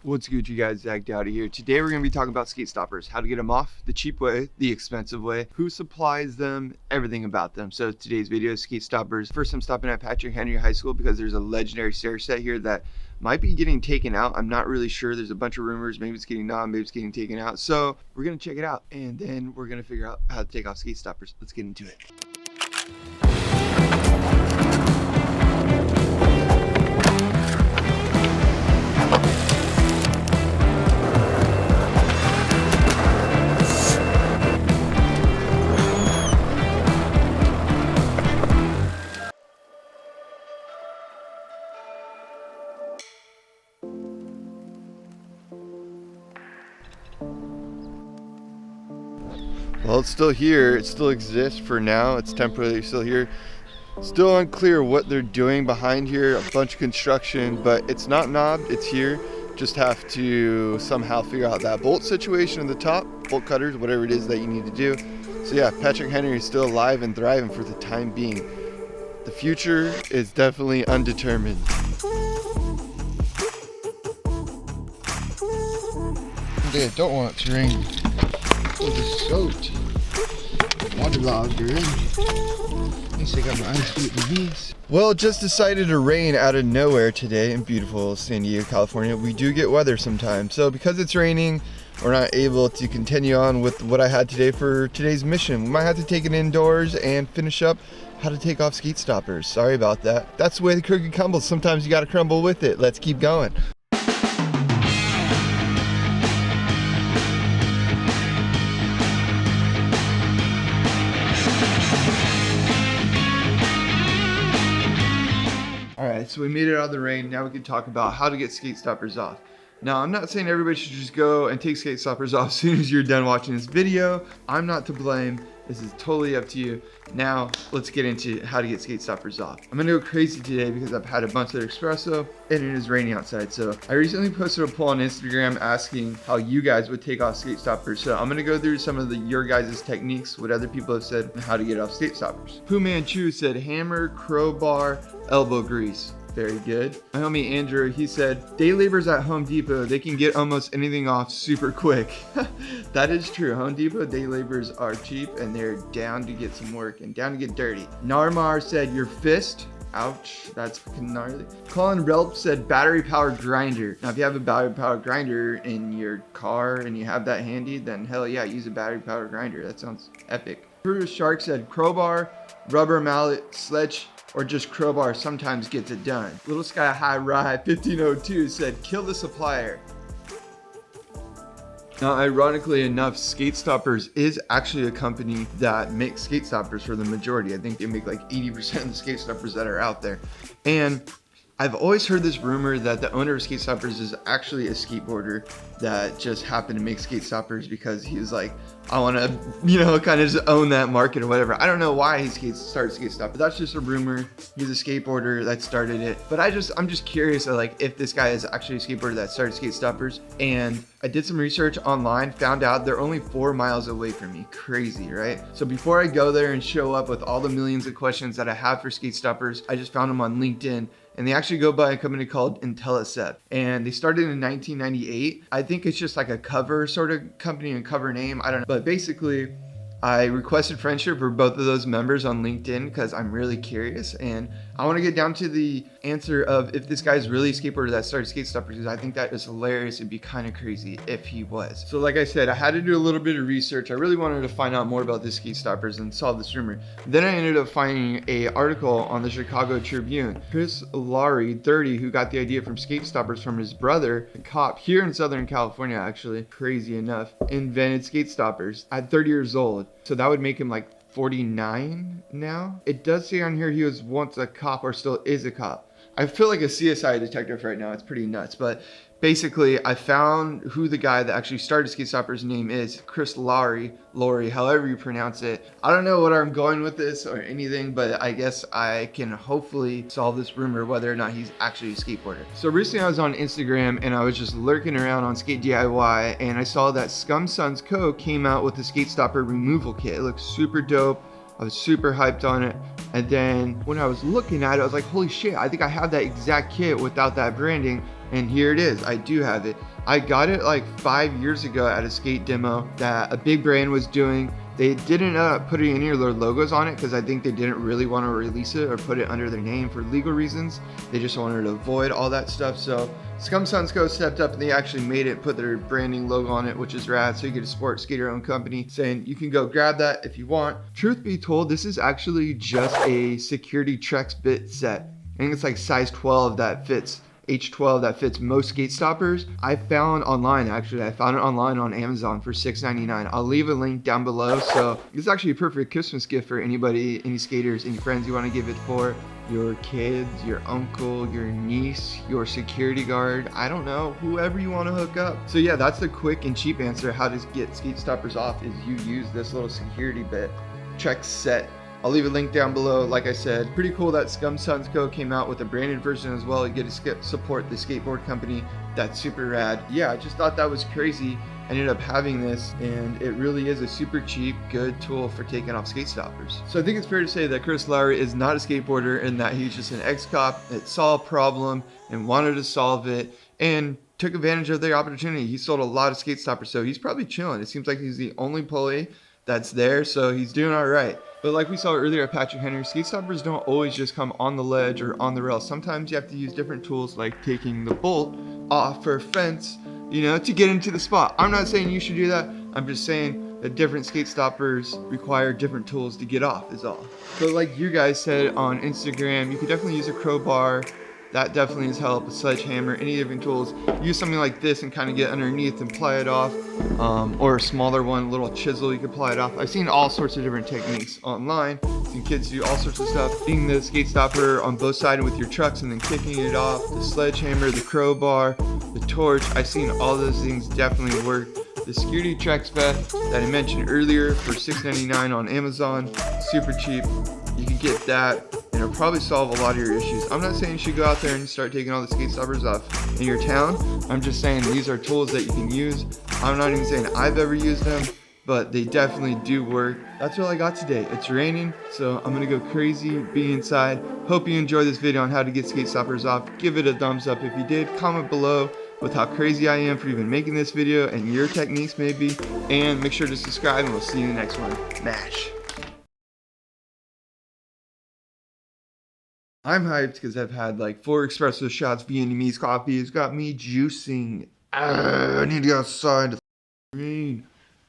What's good, you guys? Zach Dowdy here. Today we're going to be talking about skate stoppers, how to get them off the cheap way, the expensive way, who supplies them, everything about them. So today's video is skate stoppers. First, I'm stopping at Patrick Henry High School because there's a legendary stair set here that might be getting taken out. I'm not really sure. There's a bunch of rumors. Maybe it's getting knocked, maybe it's getting taken out. So we're going to check it out and then we're going to figure out how to take off skate stoppers. Let's get into it. Well, it's still here. It still exists for now. It's temporarily still here. Still unclear what they're doing behind here. A bunch of construction, but it's not knobbed. It's here. Just have to somehow figure out that bolt situation in the top, bolt cutters, whatever it is that you need to do. So yeah, Patrick Henry is still alive and thriving for the time being. The future is definitely undetermined. I don't want it to rain. Oh, just soaked. Waterlogged already. At least I got my ice feet and bees. Well, it just decided to rain out of nowhere today in beautiful San Diego, California. We do get weather sometimes. So because it's raining, we're not able to continue on with what I had today for today's mission. We might have to take it indoors and finish up how to take off skate stoppers. Sorry about that. That's the way the cookie crumbles. Sometimes you gotta crumble with it. Let's keep going. Alright, so we made it out of the rain. Now we can talk about how to get skate stoppers off. Now, I'm not saying everybody should just go and take skate stoppers off as soon as you're done watching this video. I'm not to blame. This is totally up to you. Now, let's get into how to get skate stoppers off. I'm gonna go crazy today because I've had a bunch of espresso and it is raining outside. So I recently posted a poll on Instagram asking how you guys would take off skate stoppers. So I'm gonna go through some of your guys' techniques, what other people have said, and how to get off skate stoppers. Pooh Manchu said hammer, crowbar, elbow grease. Very good. My homie Andrew, he said, day laborers at Home Depot, they can get almost anything off super quick. That is true. Home Depot day laborers are cheap and they're down to get some work and down to get dirty. Narmar said your fist. Ouch, that's fucking gnarly. Colin Relp said battery powered grinder. Now if you have a battery powered grinder in your car and you have that handy, then hell yeah, use a battery powered grinder. That sounds epic. Bruce Shark said crowbar, rubber mallet, sledge, or just crowbar sometimes gets it done. Little Sky High Ride 1502 said kill the supplier. Now, ironically enough, Skate Stoppers is actually a company that makes skate stoppers for the majority. I think they make like 80% of the skate stoppers that are out there. And I've always heard this rumor that the owner of Skate Stoppers is actually a skateboarder that just happened to make skate stoppers because he was like, I want to, kind of just own that market or whatever. I don't know why he started Skate Stoppers. That's just a rumor. He's a skateboarder that started it. But I'm just curious like if this guy is actually a skateboarder that started Skate Stoppers. And I did some research online, found out they're only 4 miles away from me. Crazy, right? So before I go there and show up with all the millions of questions that I have for Skate Stoppers, I just found them on LinkedIn. And they actually go by a company called IntelliCept. And they started in 1998. I think it's just like a cover sort of company and cover name. I don't know. But basically, I requested friendship for both of those members on LinkedIn because I'm really curious and I want to get down to the answer of if this guy's really a skateboarder that started Skate Stoppers, because I think that is hilarious. It'd be kind of crazy if he was. So like I said, I had to do a little bit of research. I really wanted to find out more about this Skate Stoppers and saw this rumor. Then I ended up finding a article on the Chicago Tribune. Chris Laurie, 30, who got the idea from Skate Stoppers from his brother, a cop here in Southern California actually, crazy enough, invented Skate Stoppers at 30 years old. So that would make him like 49 now. It does say on here he was once a cop or still is a cop. I feel like a CSI detective right now. It's pretty nuts. But basically, I found who the guy that actually started Skate Stoppers' name is. Chris Laurie, however you pronounce it. I don't know what I'm going with this or anything, but I guess I can hopefully solve this rumor whether or not he's actually a skateboarder. So recently I was on Instagram and I was just lurking around on Skate DIY and I saw that Scum Sons Co. came out with a Skate Stopper removal kit. It looks super dope. I was super hyped on it. And then when I was looking at it, I was like, holy shit, I think I have that exact kit without that branding. And here it is. I do have it. I got it like 5 years ago at a skate demo that a big brand was doing. They didn't put any of their logos on it because I think they didn't really want to release it or put it under their name for legal reasons. They just wanted to avoid all that stuff. So Scum Sunsco stepped up and they actually made it, put their branding logo on it, which is rad. So you get a sport skater owned company saying you can go grab that if you want. Truth be told, this is actually just a security Trex bit set. I think it's like size 12 that fits. H12 that fits most skate stoppers. I found it online on Amazon for $6.99. I'll leave a link down below. So it's actually a perfect Christmas gift for anybody, any skaters, any friends you want to give it for, your kids, your uncle, your niece, your security guard, I don't know, whoever you want to hook up. So yeah, that's the quick and cheap answer how to get skate stoppers off is you use this little security bit Trex set. I'll leave a link down below. Like I said, pretty cool that Scum Sunsco came out with a branded version as well. You get to support the skateboard company. That's super rad. Yeah, I just thought that was crazy. I ended up having this, and it really is a super cheap, good tool for taking off skate stoppers. So I think it's fair to say that Chris Lowry is not a skateboarder and that he's just an ex-cop that saw a problem and wanted to solve it and took advantage of the opportunity. He sold a lot of skate stoppers, so he's probably chilling. It seems like he's the only employee that's there, so he's doing all right. But like we saw earlier at Patrick Henry, skate stoppers don't always just come on the ledge or on the rail. Sometimes you have to use different tools like taking the bolt off for a fence, you know, to get into the spot. I'm not saying you should do that. I'm just saying that different skate stoppers require different tools to get off is all. So like you guys said on Instagram, you could definitely use a crowbar. That definitely has helped. A sledgehammer, any different tools. Use something like this and kind of get underneath and ply it off. Or a smaller one, a little chisel, you can ply it off. I've seen all sorts of different techniques online. I've seen kids do all sorts of stuff. Being the skate stopper on both sides with your trucks and then kicking it off. The sledgehammer, the crowbar, the torch. I've seen all those things definitely work. The security Trex vest that I mentioned earlier for $6.99 on Amazon, super cheap. You can get that and it'll probably solve a lot of your issues. I'm not saying you should go out there and start taking all the skate stoppers off in your town. I'm just saying these are tools that you can use. I'm not even saying I've ever used them, but they definitely do work. That's all I got today. It's raining, so I'm gonna go crazy, be inside. Hope you enjoyed this video on how to get skate stoppers off. Give it a thumbs up if you did. Comment below with how crazy I am for even making this video and your techniques maybe. And make sure to subscribe and we'll see you in the next one. Mash. I'm hyped because I've had like 4 espresso shots Vietnamese coffee. It's got me juicing. I need to go outside to rain.